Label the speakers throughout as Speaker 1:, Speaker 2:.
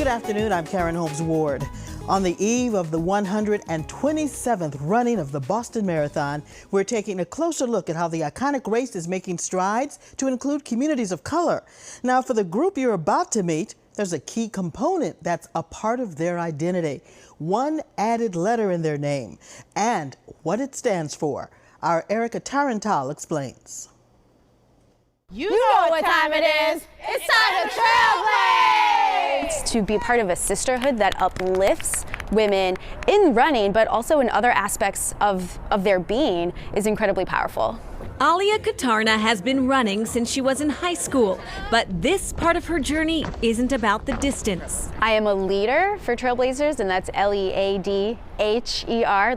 Speaker 1: Good afternoon, I'm Karen Holmes Ward. On the eve of the 127th running of the Boston Marathon, we're taking a closer look at how the iconic race is making strides to include communities of color. Now, for the group you're about to meet, there's a key component that's a part of their identity. One added letter in their name and what it stands for. Our Erica Tarantal explains.
Speaker 2: You know what time it is. It's time to trailblaze!
Speaker 3: To be part of a sisterhood that uplifts women in running, but also in other aspects of their being, is incredibly powerful.
Speaker 4: Alia Katarna has been running since she was in high school, but this part of her journey isn't about the distance.
Speaker 3: I am a leader for Trailblazers, and that's Leadher,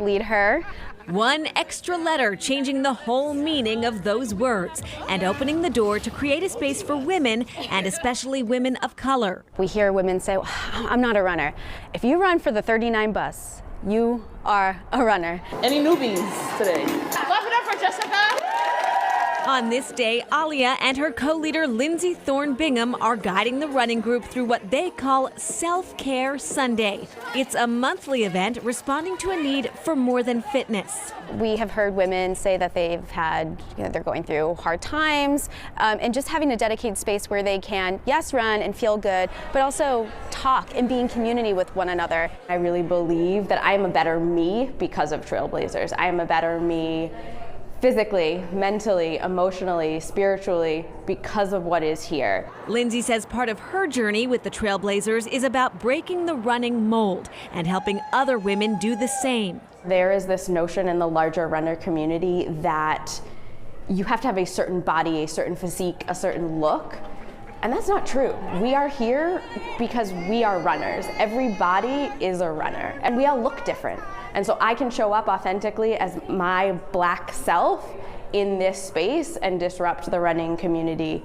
Speaker 3: lead her.
Speaker 4: One extra letter changing the whole meaning of those words and opening the door to create a space for women, and especially women of color.
Speaker 3: We hear women say, I'm not a runner. If you run for the 39 bus, you are a runner.
Speaker 2: Any newbies today? Clap it up for Jessica.
Speaker 4: On this day, Alia and her co-leader Lindsay Thorne Bingham are guiding the running group through what they call Self-Care Sunday. It's a monthly event responding to a need for more than fitness.
Speaker 3: We have heard women say that they've had, they're going through hard times, and just having a dedicated space where they can, yes, run and feel good, but also talk and be in community with one another.
Speaker 5: I really believe that I am a better me because of Trailblazers. I am a better me physically, mentally, emotionally, spiritually, because of what is here.
Speaker 4: Lindsay says part of her journey with the Trailblazers is about breaking the running mold and helping other women do the same.
Speaker 5: There is this notion in the larger runner community that you have to have a certain body, a certain physique, a certain look. And that's not true. We are here because we are runners. Every body is a runner, and we all look different. And so I can show up authentically as my black self in this space and disrupt the running community.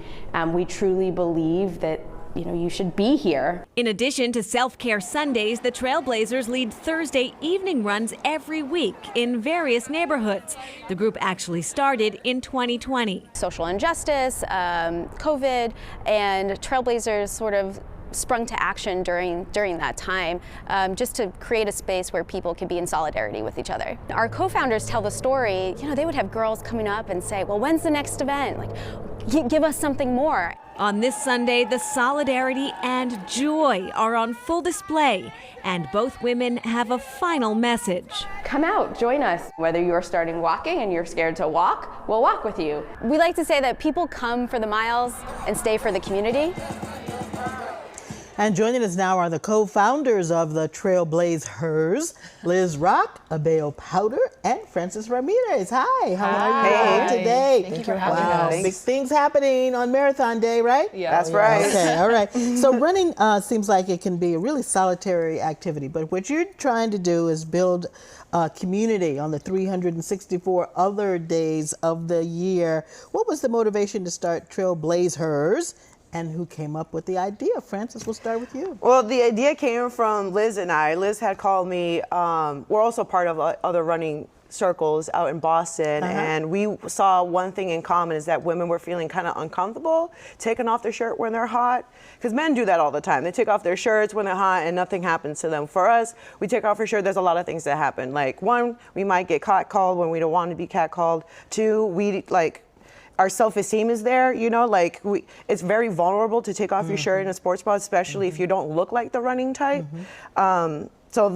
Speaker 5: We truly believe that you should be here.
Speaker 4: In addition to Self-Care Sundays, the Trailblazers lead Thursday evening runs every week in various neighborhoods. The group actually started in 2020.
Speaker 3: Social injustice, COVID, and Trailblazers sort of sprung to action during that time, just to create a space where people could be in solidarity with each other. Our co-founders tell the story, they would have girls coming up and say, well, when's the next event? Like, give us something more.
Speaker 4: On this Sunday, the solidarity and joy are on full display, and both women have a final message.
Speaker 5: Come out, join us. Whether you're starting walking and you're scared to walk, we'll walk with you.
Speaker 3: We like to say that people come for the miles and stay for the community.
Speaker 1: And joining us now are the co-founders of the Trailblazers, Liz Rock, Abeo Powder, and Frances Ramirez. Hi, how are you all today?
Speaker 2: Thank you for having us.
Speaker 1: Big things happening on Marathon Day, right?
Speaker 2: Yeah,
Speaker 6: that's right.
Speaker 1: Okay, all right. So running seems like it can be a really solitary activity, but what you're trying to do is build a community on the 364 other days of the year. What was the motivation to start Trailblazers? And who came up with the idea? Frances, we'll start with you.
Speaker 6: Well, the idea came from Liz and I. Liz had called me. We're also part of other running circles out in Boston, and we saw one thing in common is that women were feeling kind of uncomfortable taking off their shirt when they're hot, because men do that all the time. They take off their shirts when they're hot and nothing happens to them. For us, we take off our shirt, there's a lot of things that happen. Like, one, we might get catcalled when we don't want to be catcalled. Two, our self-esteem is there, it's very vulnerable to take off your shirt in a sports bra, especially if you don't look like the running type. So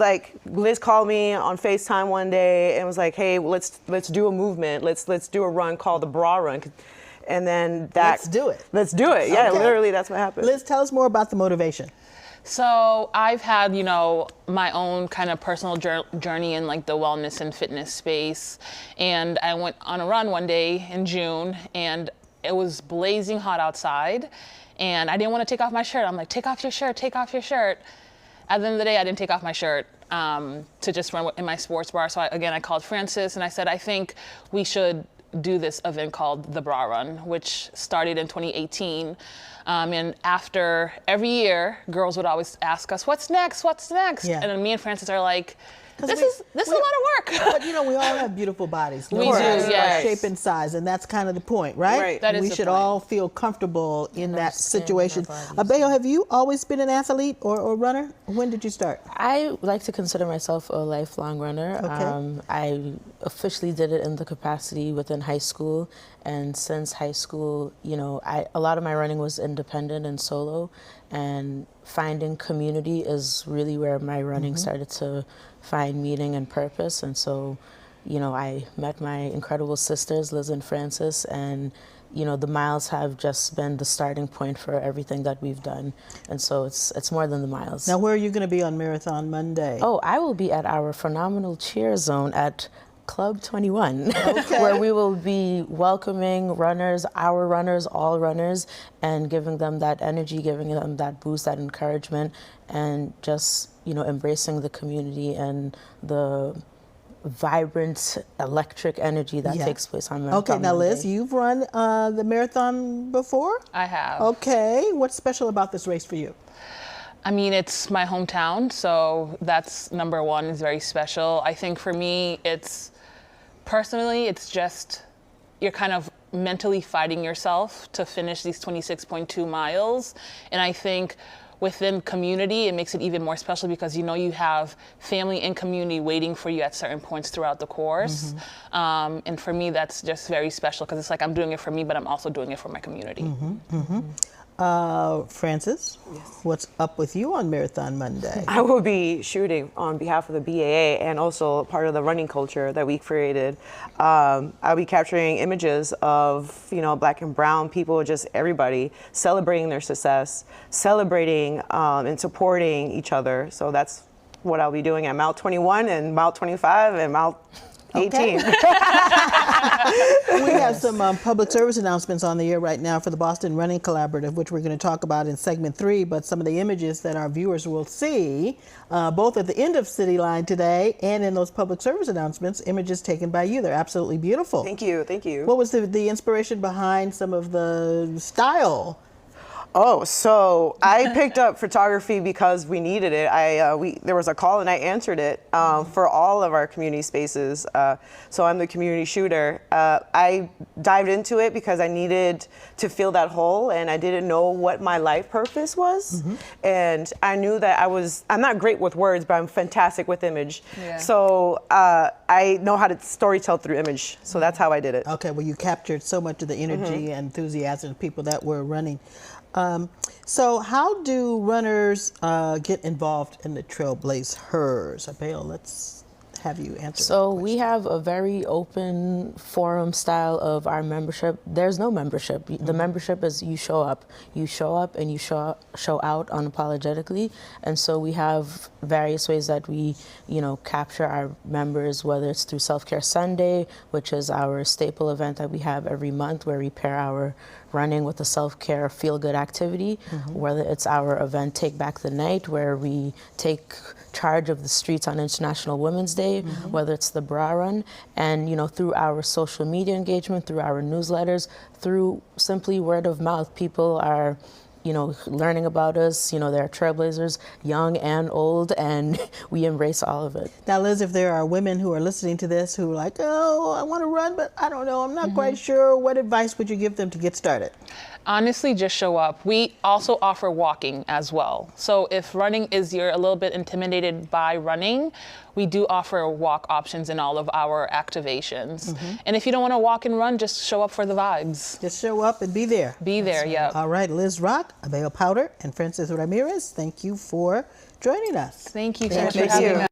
Speaker 6: Liz called me on FaceTime one day and was like, hey, let's do a movement. Let's do a run called the Bra Run. And then
Speaker 1: Let's do it.
Speaker 6: Let's do it. Yeah,
Speaker 1: Okay.
Speaker 6: literally that's what happened.
Speaker 1: Liz, tell us more about the motivation.
Speaker 2: So I've had, my own kind of personal journey in the wellness and fitness space. And I went on a run one day in June, and it was blazing hot outside. And I didn't want to take off my shirt. I'm like, take off your shirt, take off your shirt. At the end of the day, I didn't take off my shirt to just run in my sports bra. So I called Frances and I said, I think we should do this event called the Bra Run, which started in 2018. And after every year, girls would always ask us, what's next? What's next?
Speaker 1: Yeah.
Speaker 2: And then me and Frances are like, This is a lot of work.
Speaker 1: But you know, we all have beautiful bodies.
Speaker 2: We do,
Speaker 1: matter
Speaker 2: yes.
Speaker 1: shape and size, and that's kind of the point, right?
Speaker 6: Right.
Speaker 2: That is
Speaker 1: we
Speaker 2: the
Speaker 1: should
Speaker 2: point.
Speaker 1: all feel comfortable in that
Speaker 7: skin, our
Speaker 1: situation.
Speaker 7: bodies.
Speaker 1: Abeyo, have you always been an athlete or runner? When did you start?
Speaker 7: I like to consider myself a lifelong runner.
Speaker 1: Okay.
Speaker 7: I officially did it in the capacity within high school, and since high school, you know, a lot of my running was independent and solo, and finding community is really where my running started to find meaning and purpose. And so, you know, I met my incredible sisters, Liz and Frances, and you know, the miles have just been the starting point for everything that we've done. And so it's more than the miles.
Speaker 1: Now, where are you going to be on Marathon Monday?
Speaker 7: Oh, I will be at our phenomenal cheer zone at Club 21,
Speaker 1: Okay.
Speaker 7: where we will be welcoming runners, our runners, all runners, and giving them that energy, giving them that boost, that encouragement, and just, you know, embracing the community and the vibrant, electric energy that
Speaker 1: Yeah.
Speaker 7: takes place on Marathon
Speaker 1: Okay, now Liz,
Speaker 7: Monday.
Speaker 1: you've run the marathon before?
Speaker 2: I have.
Speaker 1: Okay, what's special about this race for you?
Speaker 2: I mean, it's my hometown, so that's number one. It's very special. I think for me, it's just you're kind of mentally fighting yourself to finish these 26.2 miles. And I think within community, it makes it even more special because you know you have family and community waiting for you at certain points throughout the course. And for me, that's just very special because it's like I'm doing it for me, but I'm also doing it for my community.
Speaker 1: Frances, what's up with you on Marathon Monday?
Speaker 6: I will be shooting on behalf of the BAA and also part of the running culture that we created. I'll be capturing images of, you know, Black and brown people, just everybody celebrating their success, celebrating and supporting each other. So that's what I'll be doing at Mile 21 and Mile 25 and Mile 18.
Speaker 1: We have some public service announcements on the air right now for the Boston Running Collaborative, which we're going to talk about in segment 3, but some of the images that our viewers will see, both at the end of City Line today and in those public service announcements, images taken by you. They're absolutely beautiful.
Speaker 6: Thank you, thank you.
Speaker 1: What was the inspiration behind some of the style?
Speaker 6: Oh, so I picked up photography because we needed it. There was a call and I answered it for all of our community spaces. So I'm the community shooter. I dived into it because I needed to fill that hole and I didn't know what my life purpose was. And I knew that I'm not great with words, but I'm fantastic with image.
Speaker 2: Yeah.
Speaker 6: So I know how to storytell through image. So that's how I did it.
Speaker 1: Okay, well, you captured so much of the energy and enthusiasm of people that were running. So how do runners get involved in the Trailblazers? Abeyo, let's have you answer.
Speaker 7: So we have a very open forum style of our membership. There's no membership. The membership is you show up and you show out unapologetically. And so we have various ways that we, you know, capture our members, whether it's through Self-Care Sunday, which is our staple event that we have every month where we pair our running with a self-care feel-good activity, whether it's our event Take Back the Night, where we take charge of the streets on International Women's Day, whether it's the bra run, and you know, through our social media engagement, through our newsletters, through simply word of mouth, people are, you know, learning about us. You know, there are trailblazers, young and old, and we embrace all of it.
Speaker 1: Now, Liz, if there are women who are listening to this who are like, oh, I want to run, but I don't know, I'm not quite sure, what advice would you give them to get started?
Speaker 2: Honestly, just show up. We also offer walking as well. So if running is you're a little bit intimidated by running, we do offer walk options in all of our activations. And if you don't want to walk and run, just show up for the vibes.
Speaker 1: Just show up and be there.
Speaker 2: Be there, yeah.
Speaker 1: All right, Liz Rock, Abeyo Powder, and Frances Ramirez, thank you for joining us.
Speaker 2: Thank you so
Speaker 6: Thank
Speaker 2: much for
Speaker 6: you.
Speaker 2: having me.